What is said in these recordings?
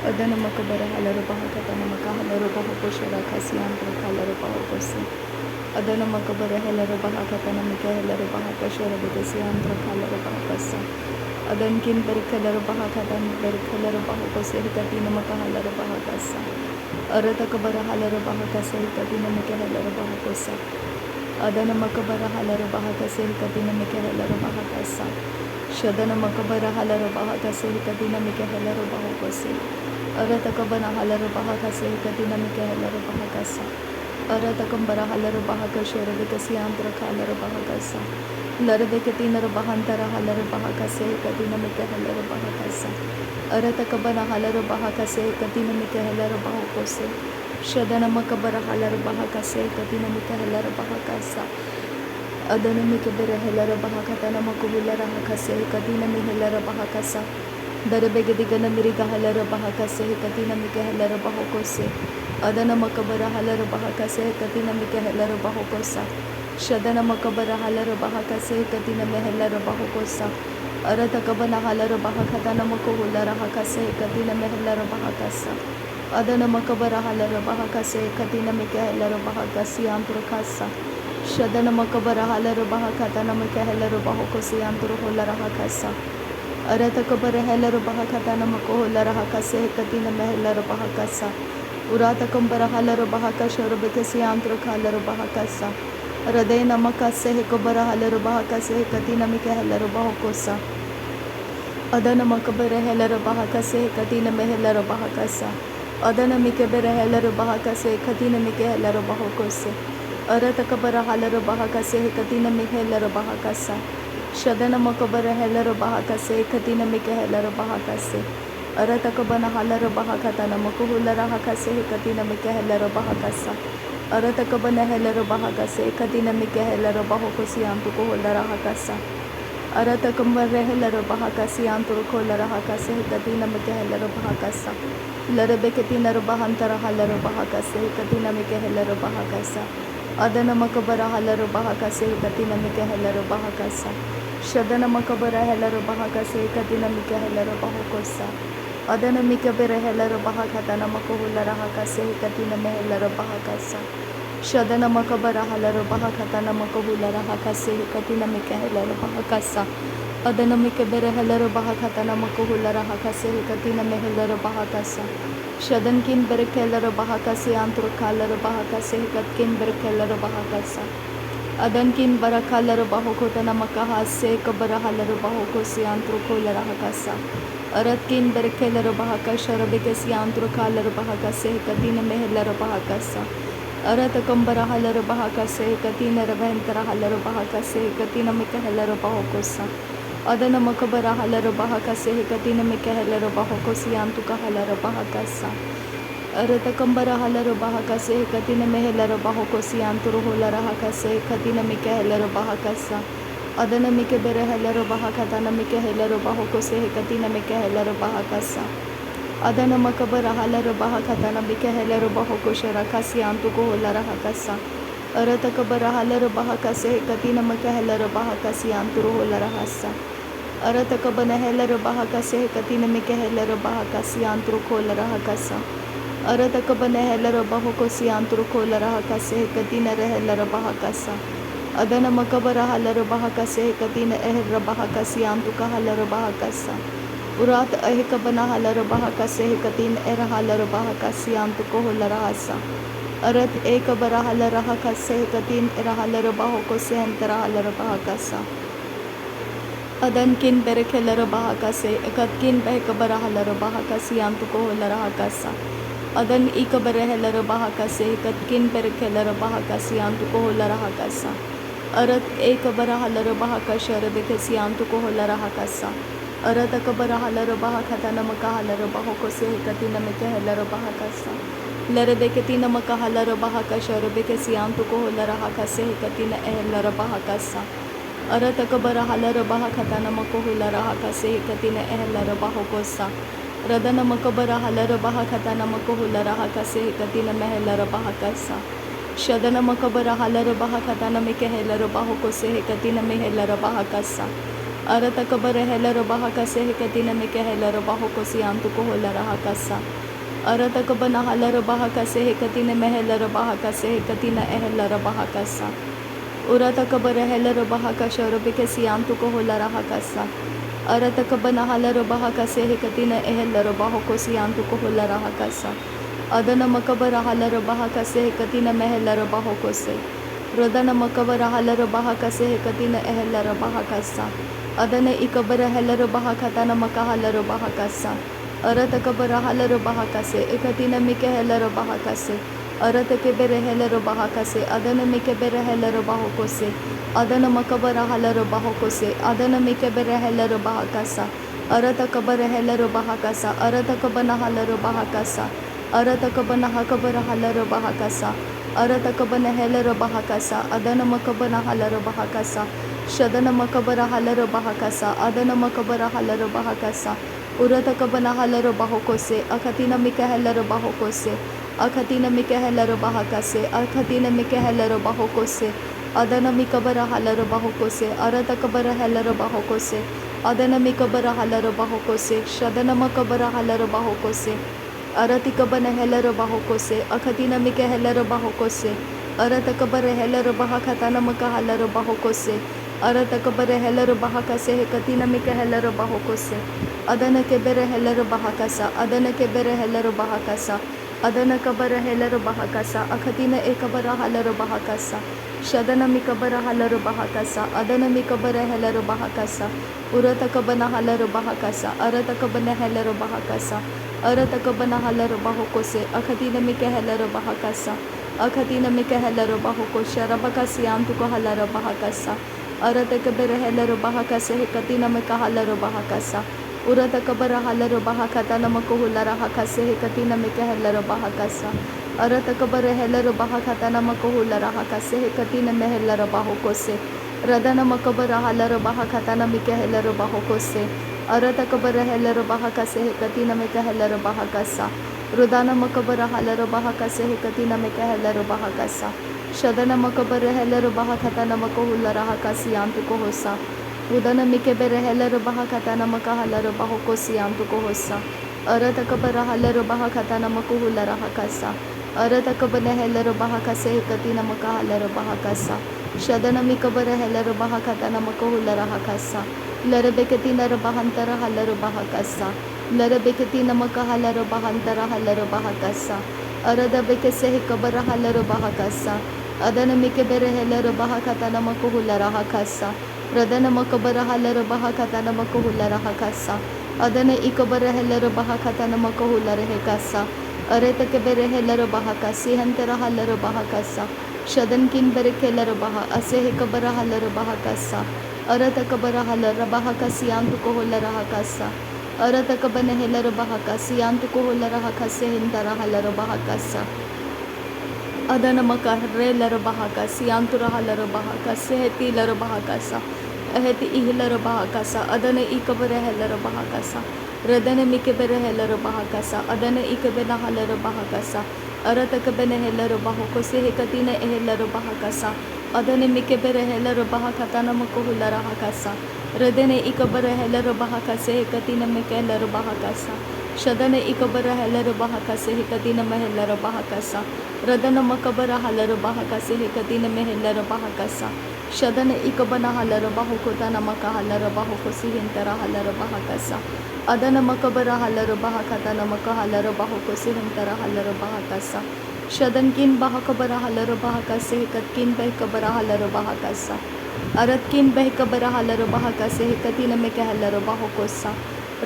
Adana makabara halaro bahakatana makahalaro bahukoshara kasiantro kalaro bahukosi. Adana makabara halaro bahakatana mikahalaro bahakashara begasiantro kalaro bahakasa. Adankin berkalaro bahakatan berkalaro bahukosi hikatina makahalaro bahakasa. Arata kabara halaro bahakasa hikatina mikahalaro bahukosa. Adana makabara halaro bahakasa hikatina mikahalaro bahakasa. Shadana makabara halaro bahakasa hikatina mikahalaro bahukosi. Aratakabana halara bahakase katina mike halara bahakasa. Aratakambara halara bahakashara vikasiyantra halara bahakasa. Larabekatina bahantara halara bahakase katina mike halara bahakasa. Aratakabana halara bahakase katina mike halara bahakose. Shadana makabara halara bahakase katina mike halara bahakasa. Adana mike bere halara bahakatana makubulara hakase katina mike halara bahakasa. Darabegadigan Miriga Halara Bahakase, Katina Mika Halara Bahokose, Adana Makabara Halara Bahakase, Katina Mika Halara Bahokosa, Shadana Makabara Halara Bahakase, Katina Mehalara Bahokosa, Arata Kabana Halara Bahakatana Makohulara Hakase, Katina Mehalara Bahakasa, Adana Makabara Halara Bahakase, Katina Mika Halara Bahakasi, Antrokasa, Shadana Makabara Halara Bahakatana Mika Halara Bahokosi, Antroholara Hakasa. Arata kabara halara bahakatana makoholara hakase katina mehalara bahakasa. Urata kambara halara bahakasha rabekasi antro halara bahakasa. Radena makase hekobara halara bahakase katina mike halara bahakosa. Adana makabara halara bahakase katina mehalara bahakasa. Adana mikebere halara bahakase katina mike halara bahakose. Arata kabara halara bahakase katina mehalara bahakasa. Shadana makabara halara bahakase katina mike halara bahakase. Aratakabana halara bahakatana makuhulara hakase katina mike halara bahakasa. Aratakabana halara bahakase katina mike halara bahokosi antuko holara hakasa. Aratakambara halara bahakasi antuko holara hakase katina mike halara bahakasa. Larabeketina bahantara halara bahakase katina mike halara bahakasa. Adana makabara halara bahakase katina mike halara bahakasa. Shadana makabara halara bahakase katina mike halara bahokosa. Adana mikabere halara bahakatana makohulara hakase katina mehalara bahakasa. Shadana makabara halara bahakatana makohulara hakase katina mike halara bahakasa. Adana mikabere halara bahakatana makohulara hakase katina mehalara bahakasa. Shadankin berekelara bahakase antrukalara bahakase katkin berekelara bahakasa. Adankin barakalara bahokotana makahase kabarahalara bahokosi antrukolara hakasa. Aratkin berekelara bahakashara bekesi antrukalara bahakase katina mehalara bahakasa. Aratakambara halara bahakase katina raventara halara bahakase katina mikahalara bahokosa. Adana makabara halara bahakase katina mikahalara bahokosi antukahalara bahakasa. Aratakambara halara bahakase katina mehalara bahokosi anturuholara hakase katina mikahalara bahakasa. Adana mikebere halara bahakatana mikahalara bahokose katina mikahalara bahakasa. Adana makabara halara bahakatana mikahalara bahokoshara kasi antukoholara hakasa. Aratakabara halara bahakase katina mikahalara bahakasi anturuholara hasa. Aratakabana halara bahakase katina mikahalara bahakasi anturukoholara hakasa. Aratakabana halara bahokosi anturukoholara hakase katina rehalara bahakasa. Adana makabara halara bahakase katina ehra bahakasi antuka halara bahakasa. Urat ahikabana halara bahakase katina era halara bahakasi antuko holara hasa. Arat ekabara halara hakase katin era halara bahokose antara halara bahakasa. Adankin berekelara bahakase katkin behkabara halara bahakasi antuko holara hakasa. Adan ikabara halara bahakase katkin berekelara bahakasi antuko holara hakasa. Arat ekabara halara bahakashara bekasi antuko holara hakasa. Aratakabara halara bahakatana makahalara bahokose katina mekahalara bahakasa. Larabeketina makahalara bahakashara bekasi antuko holara hakase katina ehlara bahakasa. Aratakabara halara bahakatana makohulara hakase katina ehlara bahokosa. Radana makabara halara bahakatana makohulara hakase katina mehalara bahakasa. Shadana makabara halara bahakatana mekahalara bahokose katina mehalara bahakasa. Arata kabara helero baha kase hekatina meke helero baho kosi antu ko hola raha kasa. Arata kabana halero baha kase hekatina mehelero baha kase hekatina ehelero baha kasa. Urata kabara helero baha kasha robike si antu ko hola raha kasa. Arata kabana halero baha kase hekatina ehelero baho kosi antu ko hola raha kasa. Adana makabara halero baha kase hekatina mehelero baho kose. Rodana makabara halero baha kase hekatina ehelero baha kasa. Adana ikabara helero baha katana maka halero baha kasa. Arata kabara halero baha kase ekatina mike helero baha kase. Arata kebere helero baha kase adana mike bere helero baho kose. Adana makabara halero baho kose. Adana mike bere helero baha kasa. Arata kabara helero baha kasa. Arata kabana halero baha kasa. Arata kabana hakabara halero baha kasa. Arata kabana helero baha kasa. Adana makabana halero baha kasa. Shadana makabara halero baha kasa. Adana makabara halero baha kasa. Urata kabana halero baho kose. Akatina mike helero baho kose. Akatina mike helero baha kase. Akatina mike helero baho kose. Adana mikabara halero baho kose. Arata kabara helero baho kose. Adana mikabara halero baho kose. Shadana makabara halero baho kose. Arati kabana helero baho kose. Akatina mike helero baho kose. Arata kabara helero baha katana maka halero baho kose. Arata kabara helero baha kase hekatina mike helero baho kose. Adana kebere helero baha kasa. Adana kebere helero baha kasa. Adana kabara helero baha kasa. Akatina ekabara halero baha kasa. Shadana mikabara halero baha kasa. Adana mikabara helero baha kasa. Urata kabana halero baha kasa. Arata kabana helero baha kasa. Arata kabana halero baho kose. Akatina mike helero baha kasa. Akatina mike helero baho kosha. Rabakasi antu ko halero baha kasa. Arata kabara helero baha kasa. Hekatina mika halero baha kasa. Urata kabara halero baha katana makuhula raha kase hekatina mike helero baha kasa. Arata kabara helero baha katana makuhula raha kase hekatina mehelero baho kose. Radana makabara halero baha katana mike helero baho kose. Arata kabara helero baha kase hekatina mike helero baha kasa. Rudana makabara halero baha kase hekatina mike helero baha kasa. Shadana makabara helero baha katana makuhula raha kasi antu ko hosa. Udana mike bere helero baha katana maka halero baho kosi antu ko hosa. Arata kabara halero baha katana makuhula raha kasa. Arata kabana helero baha kase hekatina maka halero baha kasa. Shadana mikabara helero baha katana makuhula raha kasa. Larabeketina rabahantara halero baha kasa. Larabeketina maka halero bahantara halero baha kasa. Arada bekese hekabara halero baha kasa. Adana mike bere helero baha katana makuhula raha kasa. Radana makabara halero baha katana makuhula raha kasa. Adana ikabara helero baha katana makuhula rahe kasa. Areta kebere helero baha kasi hantara halero baha kasa. Shadan kin bere kelero baha ase hekabara halero baha kasa. Arata kabara halero baha kasi antu ko hola raha kasa. Arata kabana helero baha kasi antu ko hola raha kase hintara halero baha kasa. Adana makarre lero baha kasi antura halero baha kase heti lero baha kasa. Aheti ihlero baha kasa. Adana ikabere helero baha kasa. Radana mikebere helero baha kasa. Adana ikabena halero baha kasa. Arata kabene helero baho kose hekatina ehelero baha kasa. Adana mikebere helero baha katana makuhula raha kasa. Radana ikabere helero baha kase hekatina mekelero baha kasa. Shadana ikabara helero baha kase hekatina mehelero baha kasa. Radana makabara halero baha kase hekatina mehelero baha kasa. Shadana ikabana halero baho kotana maka halero baho kosi hintara halero baha kasa. Adana makabara halero baha katana maka halero baho kosi hintara halero baha kasa. Shadan kin baha kabara halero baha kase hekat kin beh kabara halero baha kasa. Arat kin beh kabara halero baha kase hekatina meke halero baho kosa.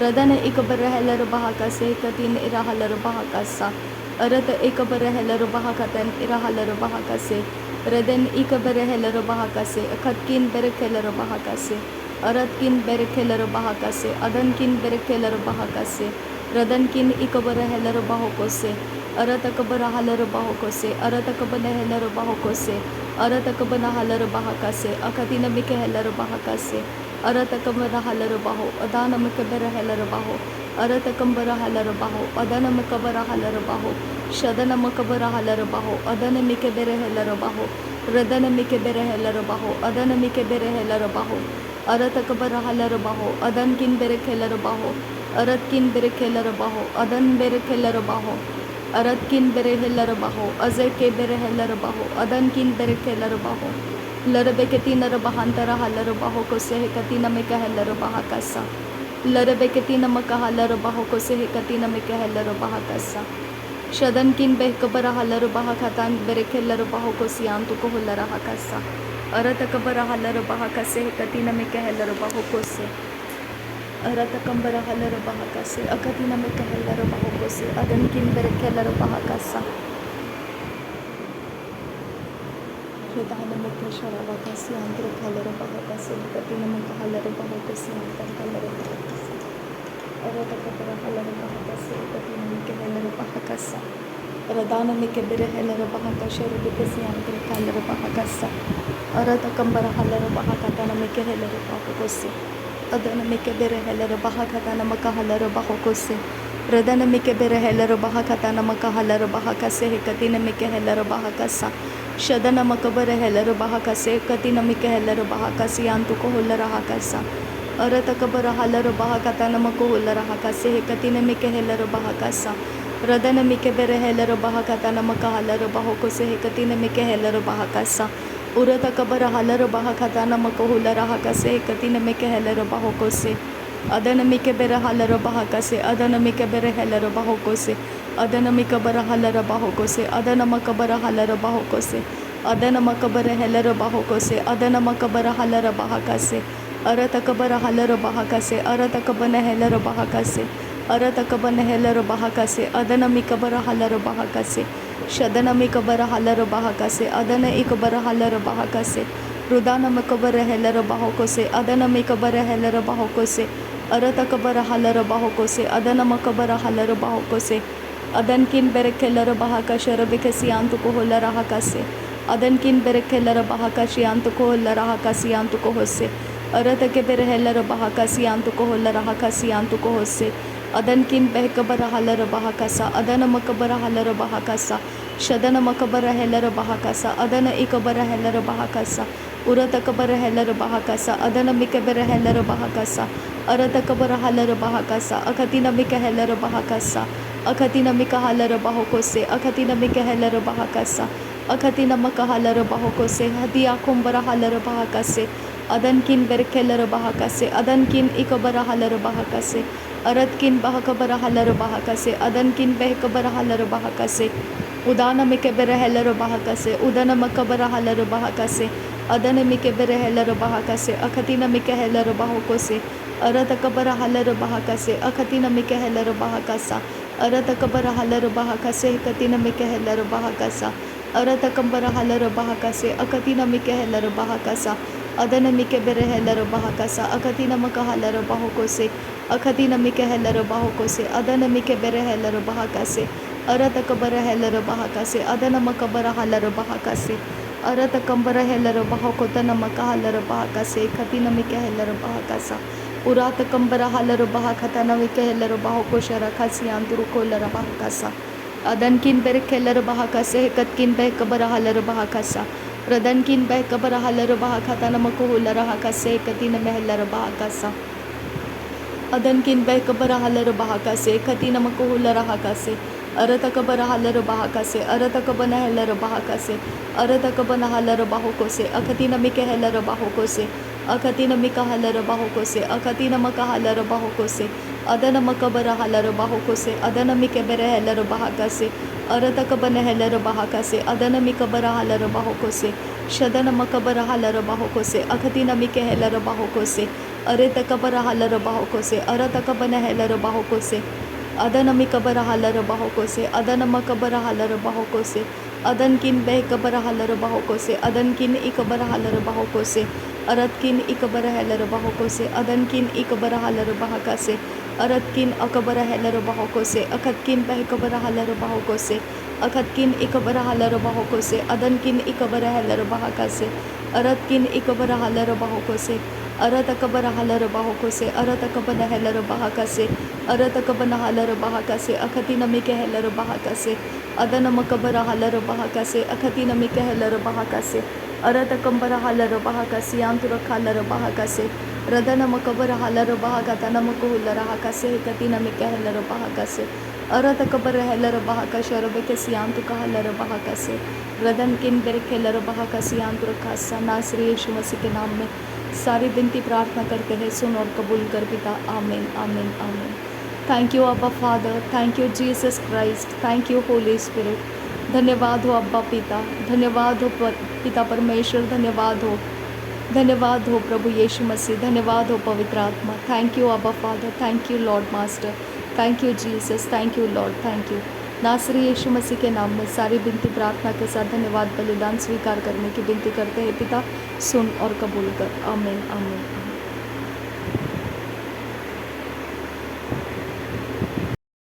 Radana ikabara helero baha kase hekatina ira halero baha kasa. Arata ikabara helero baha katan ira halero baha kase. Radan ikabara helero baha kase. Akatkin berek helero baha kase. Aratkin berek helero baha kase. Adankin berek helero baha kase. Radankin ikabara helero baho kose. Arata kabara halero baho kose. Arata kabana helero baho kose. Arata kabana halero baha kase. Akatina mike helero baha kase. Arata kabara halero baho. Adana mikabara helero baho. Arata kambara halero baho. Adana mikabara halero baho. Shadana makabara halero baho. Adana mikabere helero baho. Radana mikabere helero baho. Adana mikabere helero baho. Aratakabara halarabaho, Adankin berekelarabaho, Aratkin berekelarabaho, Adan berekelarabaho, Aratkin berehelarabaho, Azeke berehelarabaho, Adankin berekelarabaho, Larabeketina rabahantara halarabaho kosehekatina mekahelarabaha kasa. Larabeketina makahalarabaho kosehekatina mekahelarabaha kasa. Shadankin behkabara halarabaha katan berekelarabaho kosiantu koholaraha kasa. Aratakabara halarabaha kasehekatina mekahelarabaho kose. Aratakambara halarabaha kase. Akatina mekahelarabaho kose. Adankin berekelarabaha kasa. Redana mekashara kasi antro halarabaha kase. Katina mekahalarabaho kose. Antar halarabaha kase. Aratakabara halarabaha kase. Katina mekahelarabaha kasa. Radana mekebere helarabaha kashere bekasi antro halarabaha kasa. Aratakambara halarabaha katana mekehelarabaha kose. Adana mekebere helarabaha katana makahalarabaha kose. Radana mekebere helarabaha katana makahalarabaha kase. Katina mekehelarabaha kasa. Shadana makabara helarabaha kase. Katina mekehelarabaha kase. Antu koholaraha kasa. Aratakabara halarabaha katana makoholaraha kase. Katina mekehelarabaha kasa. Radana mikebere helarabaha katana makahalarabaha kose. Katina mekehelarabaha kasa. Uratakabara halarabaha katana makoholaraha kase. Katina mekehelarabaha kose. Adana mikebere halarabaha kase. Adana mikebere helarabaha kose. Adana mikabara halarabaha kose. Adana makabara halarabaha kose. Adana makabara helarabaha kose. Adana makabara halarabaha kase. Aratakabara halarabaha kase. Aratakabana helarabaha kase. Aratakabana helarabaha kase. Adana mikabara halarabaha kase. Shadana mikabara halarabaha kase. Adana ikabara halarabaha kase. Rudana makabara helarabaha kose. Adana mikabara helarabaha kose. Aratakabara halarabaha kose. Adana makabara halarabaha kose. Adankin berekelarabaha kasharabikasi antu koholaraha kase. Adankin berekelarabaha kashi antu koholaraha kasi antu kohose. Aratake berehelarabaha kasi antu koholaraha kasi antu kohose. Adankin behkabara halarabaha kasa. Adana makabara halarabaha kasa. Shadana makabara helarabaha kasa. Adana ikabara helarabaha kasa. Uratakabara helarabaha kasa. Adana mikabara helarabaha kasa. Aratakabara halarabaha kasa. Akatina mikahelarabaha kasa. Akatina mikahalarabaha kose. Akatina mikahelarabaha kasa. Akatina makahalarabaha kose. Hadia kumbara halarabaha kase. Adankin berkelarabaha kase. Adankin ikabara halarabaha kase. Aratkin bahakabara halarabaha kase. Adankin behkabara halarabaha kase. Udana mikebere helarabaha kase. Udana makabara halarabaha kase. Adana mikebere helarabaha kase. Akatina mikahelarabaha kose. Aratakabara halarabaha kase. Akatina mikahelarabaha kasa. Aratakabara halarabaha kase. Katina mikahelarabaha kasa. Aratakambara halarabaha kase. Akatina mikahelarabaha kasa. Adana mikebere helarabaha kasa. Akatina makahalarabaha kose. Akatina mikahelarabaha kose. Adana mikebere helarabaha kase. Aratakabara helarabaha kase. Adana makabara halarabaha kase. Aratakambara helarabaha kotana makahalarabaha kase. Katina mikahelarabaha kasa. Uratakambara halarabaha katana mikahelarabaha koshara kasi anturu kolarabaha kasa. Adankin berekelarabaha kase. Katkin behkabara halarabaha kasa. Radankin behkabara halarabaha katana makoholaraha kase. Katina mehelarabaha kasa. Adankin behkabara halarabaha kase. Katina makoholaraha kase. Aratakabara halarabaha kase. Aratakabana helarabaha kase. Aratakabana halarabaha kose. Akatina mikahelarabaha kose. Akatina mikahalarabaha kose. Akatina makahalarabaha kose. Adana makabara halarabaha kose. Adana mikebere helarabaha kase. Aratakabana helarabaha kase. Adana mikabara halarabaha kose. Shadana makabara halarabaha kose. Akatina mikahelarabaha kose. Aratakabara halarabaha kose. Aratakabana helarabaha kose. Adana mikabara halarabaha kose. Adana makabara halarabaha kose. Adankin behkabara halarabaha kose. Adankin ikabara halarabaha kose. Aratkin ikabara helarabaha kose. Adankin ikabara halarabaha kase. Aratkin akabara helarabaha kose. Akatkin behkabara halarabaha kose. Akatkin ikabara halarabaha kose. Adankin ikabara helarabaha kase. Aratkin ikabara halarabaha kose. Aratakabara halarabaha kose. Aratakabana helarabaha kase. Aratakabana halarabaha kase. Akatina mikahelarabaha kase. Adana makabara halarabaha kase. Akatina mikahelarabaha kase. Aratakambara halarabaha kase. Yantura halarabaha kase. रदा नमक बर hauler बहा कता नमक हुलर हा कसे कति नमिक हलर बहा कसे अरत कबर हलर बहा कशर बेके सियाम तु कहलर बहा कसे रदन किन बेर खेलर बहा कसियाम तु रखासा नासरी यीशु मसीह के नाम में सारी विनती प्रार्थना करते हैं, सुन और कबूल कर पिता। आमीन आमीन आमीन। थैंक यू अब्बा father, thank you Jesus Christ, thank you Holi spirit. धन्यवाद हो अब्बा पिता, धन्यवाद हो पिता परमेश्वर, धन्यवाद हो प्रभु यीशु मसीह, धन्यवाद हो पवित्र आत्मा। थैंक यू अब्बा father, thank you Lord master, thank you Jesus, thank you Lord, thank you. नासरी यीशु मसीह के नाम में सारी विनती प्रार्थना के साथ धन्यवाद बलिदान स्वीकार करने की विनती करते हैं पिता, सुन और कबूल कर। आमीन आमीन।